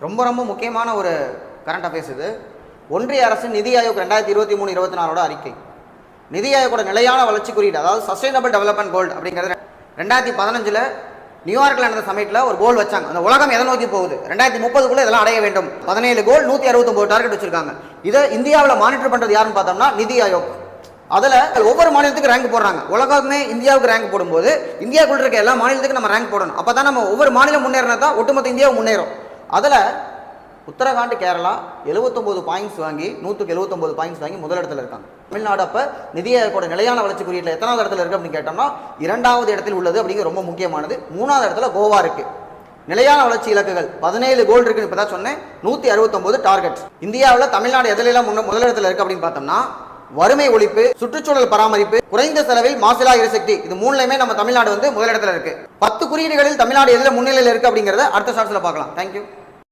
ரொம்ப ரொம்ப முக்கியமான ஒரு கரண்ட் அஃபேர்ஸ் இது. ஒன்றிய அரசு நிதி ஆயோக் 2023-24 அறிக்கை. நிதி ஆயோகோட நிலையான வளர்ச்சி குறியீடு, அதாவது சஸ்டைனபிள் டெவலப்மெண்ட் கோல் அப்படிங்கிறது 2015 நியூயார்க்கில் நடந்த சமிட்ல ஒரு கோல் வச்சாங்க. அந்த உலகம் எதை நோக்கி போகுது, 2030 இதெல்லாம் அடைய வேண்டும். 17 கோல், 169 டார்கெட் வச்சிருக்காங்க. இதை இந்தியாவில் மானிட்டர் பண்றது யாருன்னு பார்த்தோம்னா நிதி ஆயோக். அதில் ஒவ்வொரு மாநிலத்துக்கு ரேங்க் போடுறாங்க. உலகமே இந்தியாவுக்கு ரேங்க் போடும்போது இந்தியாவுக்குள்ள இருக்க எல்லா மாநிலத்துக்கும் நம்ம ரேங்க் போடணும். அப்போ தான் நம்ம ஒவ்வொரு மாநிலம் முன்னேறினா தான் ஒட்டுமொத்த இந்தியாவும் முன்னேறும். அதில் உத்தரகாண்ட், கேரளா 79 பாயிண்ட்ஸ் வாங்கி 179 பாயிண்ட்ஸ் வாங்கி முதலிடத்தில் இருக்காங்க. தமிழ்நாடு அப்போ நிதி ஆயோகோட நிலையான வளர்ச்சி குறியீட்டில் எத்தனாவது இடத்துல இருக்குது அப்படின்னு கேட்டோம்னா 2வது இடத்தில் உள்ளது. அப்படிங்கிற ரொம்ப முக்கியமானது. 3வது இடத்துல கோவா இருக்கு. நிலையான வளர்ச்சி இலக்குகள் 17 கோல் இருக்குன்னு இப்போ தான் சொன்னேன். 169 டார்கெட்ஸ். இந்தியாவில் தமிழ்நாடு எதிலெல்லாம் முதலிடத்தில் இருக்கு அப்படின்னு பார்த்தோம்னா வறுமை ஒழிப்பு, சுற்றுச்சூழல் பராமரிப்பு, குறைந்த செலவில் மாசிலா எரிசக்தி, இது மூணுலையுமே நம்ம தமிழ்நாடு முதலிடத்தில் இருக்கு. 10 குறியீடுகளில் தமிழ்நாடு எதில் முன்னிலையில் இருக்கு அப்படிங்கிறத அடுத்த ஷார்ட்ஸ்ல பார்க்கலாம். தேங்க்யூ.